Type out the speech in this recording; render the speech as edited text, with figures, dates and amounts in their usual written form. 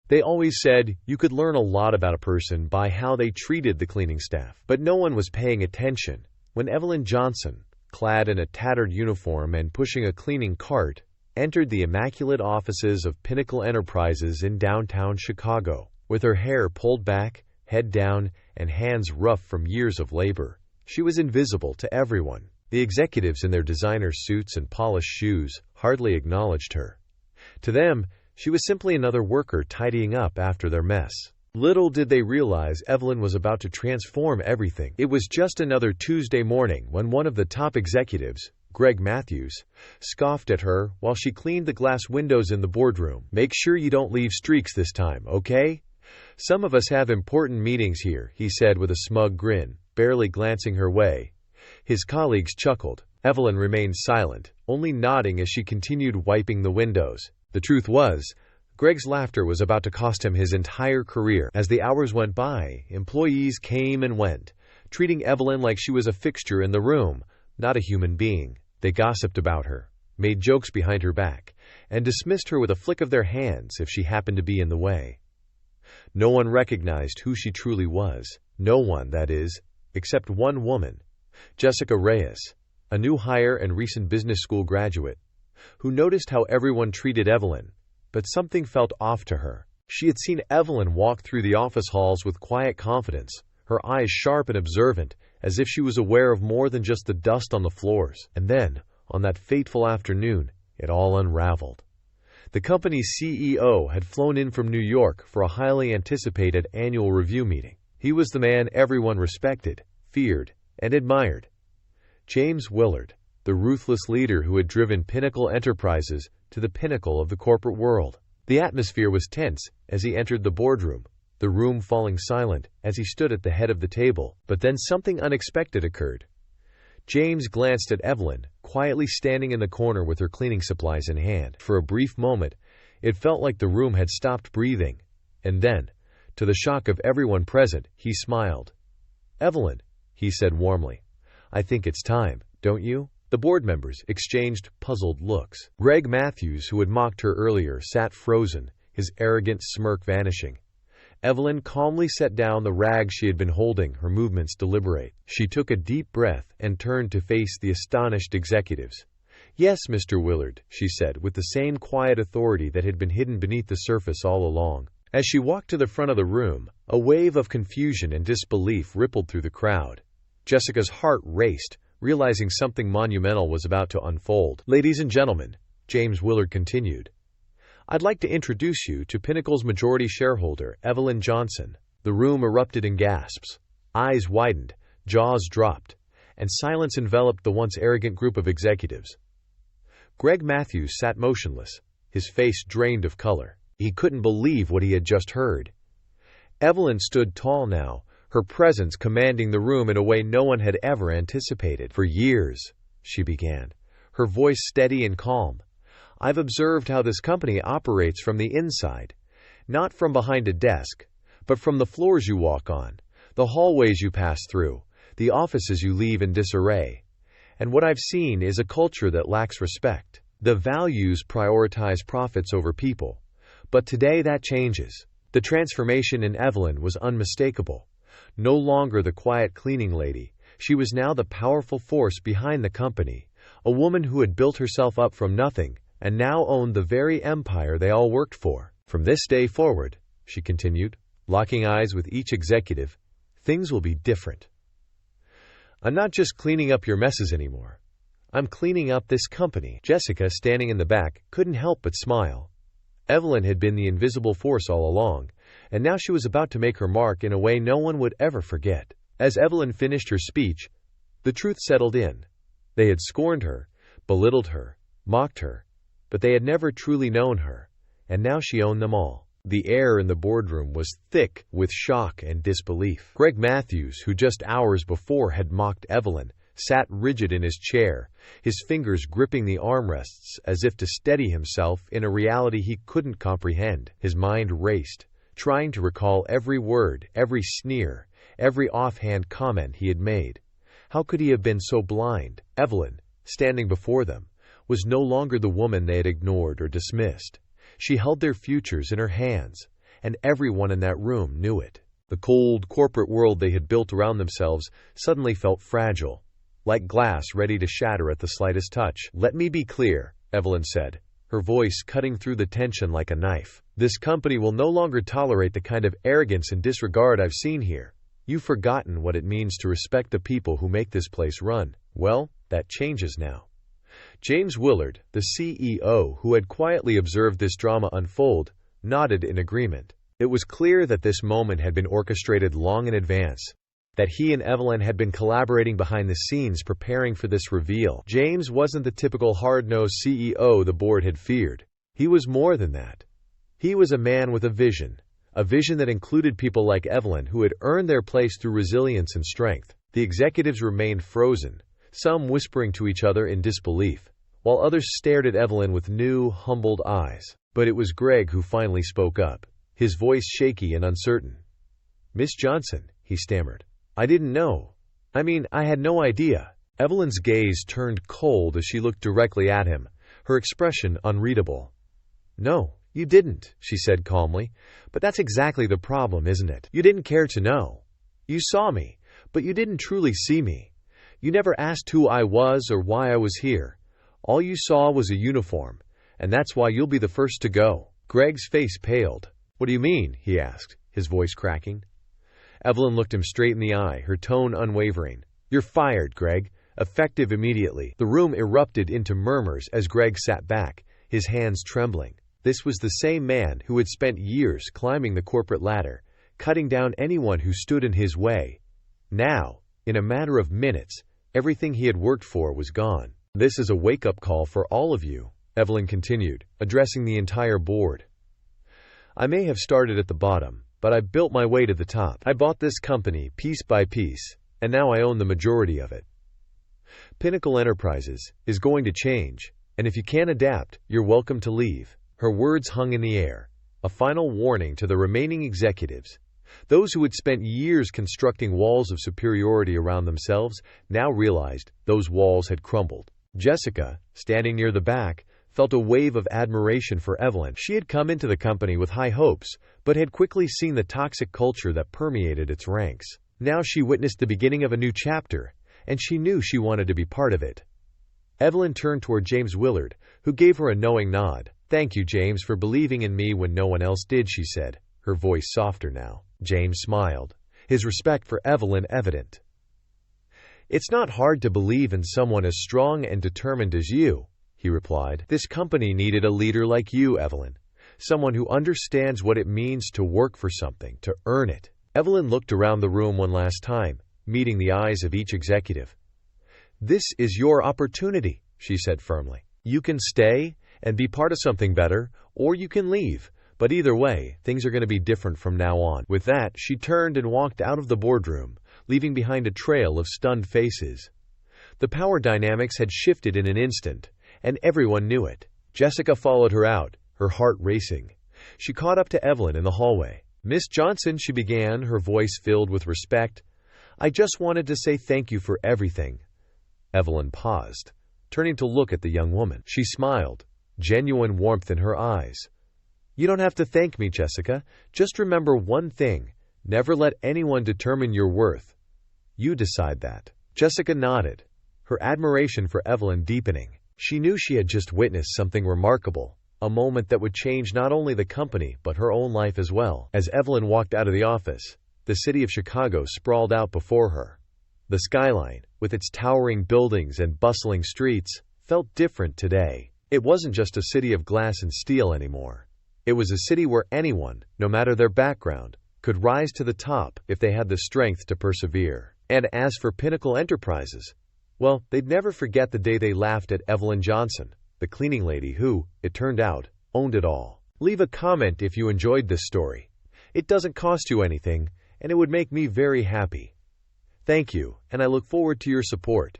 They always said you could learn a lot about a person by how they treated the cleaning staff. But no one was paying attention when Evelyn Johnson, clad in a tattered uniform and pushing a cleaning cart, entered the immaculate offices of Pinnacle Enterprises in downtown Chicago. With her hair pulled back, head down, and hands rough from years of labor, she was invisible to everyone. The executives in their designer suits and polished shoes hardly acknowledged her. To them, she was simply another worker tidying up after their mess. Little did they realize Evelyn was about to transform everything. It was just another Tuesday morning when one of the top executives, Greg Matthews, scoffed at her while she cleaned the glass windows in the boardroom. "Make sure you don't leave streaks this time, okay? Some of us have important meetings here," he said with a smug grin, barely glancing her way. His colleagues chuckled. Evelyn remained silent, only nodding as she continued wiping the windows. The truth was, Greg's laughter was about to cost him his entire career. As the hours went by, employees came and went, treating Evelyn like she was a fixture in the room, not a human being. They gossiped about her, made jokes behind her back, and dismissed her with a flick of their hands if she happened to be in the way. No one recognized who she truly was. No one, that is, except one woman, Jessica Reyes, a new hire and recent business school graduate, who noticed how everyone treated Evelyn, but something felt off to her. She had seen Evelyn walk through the office halls with quiet confidence, her eyes sharp and observant, as if she was aware of more than just the dust on the floors. And then, on that fateful afternoon, it all unraveled. The company's CEO had flown in from New York for a highly anticipated annual review meeting. He was the man everyone respected, feared, and admired. James Willard, the ruthless leader who had driven Pinnacle Enterprises to the pinnacle of the corporate world. The atmosphere was tense as he entered the boardroom, the room falling silent as he stood at the head of the table. But then something unexpected occurred. James glanced at Evelyn, quietly standing in the corner with her cleaning supplies in hand. For a brief moment, it felt like the room had stopped breathing. And then, to the shock of everyone present, he smiled. "Evelyn," he said warmly, "I think it's time, don't you?" The board members exchanged puzzled looks. Greg Matthews, who had mocked her earlier, sat frozen, his arrogant smirk vanishing. Evelyn calmly set down the rag she had been holding, her movements deliberate. She took a deep breath and turned to face the astonished executives. "Yes, Mr. Willard," she said, with the same quiet authority that had been hidden beneath the surface all along. As she walked to the front of the room, a wave of confusion and disbelief rippled through the crowd. Jessica's heart raced, realizing something monumental was about to unfold. "Ladies and gentlemen," James Willard continued, "I'd like to introduce you to Pinnacle's majority shareholder, Evelyn Johnson." The room erupted in gasps. Eyes widened, jaws dropped, and silence enveloped the once arrogant group of executives. Greg Matthews sat motionless, his face drained of color. He couldn't believe what he had just heard. Evelyn stood tall now, her presence commanding the room in a way no one had ever anticipated. "For years," she began, her voice steady and calm, "I've observed how this company operates from the inside, not from behind a desk, but from the floors you walk on, the hallways you pass through, the offices you leave in disarray. And what I've seen is a culture that lacks respect. The values prioritize profits over people. But today that changes." The transformation in Evelyn was unmistakable. No longer the quiet cleaning lady, she was now the powerful force behind the company, a woman who had built herself up from nothing and now owned the very empire they all worked for. "From this day forward," she continued, locking eyes with each executive, "things will be different. I'm not just cleaning up your messes anymore. I'm cleaning up this company." Jessica, standing in the back, couldn't help but smile. Evelyn had been the invisible force all along, and now she was about to make her mark in a way no one would ever forget. As Evelyn finished her speech, the truth settled in. They had scorned her, belittled her, mocked her, but they had never truly known her, and now she owned them all. The air in the boardroom was thick with shock and disbelief. Greg Matthews, who just hours before had mocked Evelyn, sat rigid in his chair, his fingers gripping the armrests as if to steady himself in a reality he couldn't comprehend. His mind raced, trying to recall every word, every sneer, every offhand comment he had made. How could he have been so blind? Evelyn, standing before them, was no longer the woman they had ignored or dismissed. She held their futures in her hands, and everyone in that room knew it. The cold, corporate world they had built around themselves suddenly felt fragile, like glass ready to shatter at the slightest touch. "Let me be clear," Evelyn said, her voice cutting through the tension like a knife. "This company will no longer tolerate the kind of arrogance and disregard I've seen here. You've forgotten what it means to respect the people who make this place run. Well, that changes now." James Willard, the CEO, who had quietly observed this drama unfold, nodded in agreement. It was clear that this moment had been orchestrated long in advance, that he and Evelyn had been collaborating behind the scenes preparing for this reveal. James wasn't the typical hard-nosed CEO the board had feared. He was more than that. He was a man with a vision that included people like Evelyn who had earned their place through resilience and strength. The executives remained frozen, some whispering to each other in disbelief, while others stared at Evelyn with new, humbled eyes. But it was Greg who finally spoke up, his voice shaky and uncertain. "Miss Johnson," he stammered. "I didn't know. I had no idea." Evelyn's gaze turned cold as she looked directly at him, her expression unreadable. "No, you didn't," she said calmly. "But that's exactly the problem, isn't it? You didn't care to know. You saw me, but you didn't truly see me. You never asked who I was or why I was here. All you saw was a uniform, and that's why you'll be the first to go." Greg's face paled. "What do you mean?" he asked, his voice cracking. Evelyn looked him straight in the eye, her tone unwavering. "You're fired, Greg. Effective immediately." The room erupted into murmurs as Greg sat back, his hands trembling. This was the same man who had spent years climbing the corporate ladder, cutting down anyone who stood in his way. Now, in a matter of minutes, everything he had worked for was gone. "This is a wake-up call for all of you," Evelyn continued, addressing the entire board. "I may have started at the bottom, but I built my way to the top. I bought this company piece by piece, and now I own the majority of it. Pinnacle Enterprises is going to change, and if you can't adapt, you're welcome to leave." Her words hung in the air, a final warning to the remaining executives. Those who had spent years constructing walls of superiority around themselves now realized those walls had crumbled. Jessica, standing near the back, felt a wave of admiration for Evelyn. She had come into the company with high hopes, but had quickly seen the toxic culture that permeated its ranks. Now she witnessed the beginning of a new chapter, and she knew she wanted to be part of it. Evelyn turned toward James Willard, who gave her a knowing nod. "Thank you, James, for believing in me when no one else did," she said, her voice softer now. James smiled, his respect for Evelyn evident. "It's not hard to believe in someone as strong and determined as you," he replied. "This company needed a leader like you, Evelyn. Someone who understands what it means to work for something, to earn it." Evelyn looked around the room one last time, meeting the eyes of each executive. "This is your opportunity," she said firmly. "You can stay and be part of something better, or you can leave. But either way, things are going to be different from now on." With that, she turned and walked out of the boardroom, leaving behind a trail of stunned faces. The power dynamics had shifted in an instant, and everyone knew it. Jessica followed her out, her heart racing. She caught up to Evelyn in the hallway. "Miss Johnson," she began, her voice filled with respect, "I just wanted to say thank you for everything." Evelyn paused, turning to look at the young woman. She smiled, genuine warmth in her eyes. "You don't have to thank me, Jessica. Just remember one thing. Never let anyone determine your worth. You decide that." Jessica nodded, her admiration for Evelyn deepening. She knew she had just witnessed something remarkable, a moment that would change not only the company but her own life as well. As Evelyn walked out of the office, the city of Chicago sprawled out before her. The skyline, with its towering buildings and bustling streets, felt different today. It wasn't just a city of glass and steel anymore. It was a city where anyone, no matter their background, could rise to the top if they had the strength to persevere. And as for Pinnacle Enterprises, well, they'd never forget the day they laughed at Evelyn Johnson, the cleaning lady who, it turned out, owned it all. Leave a comment if you enjoyed this story. It doesn't cost you anything, and it would make me very happy. Thank you, and I look forward to your support.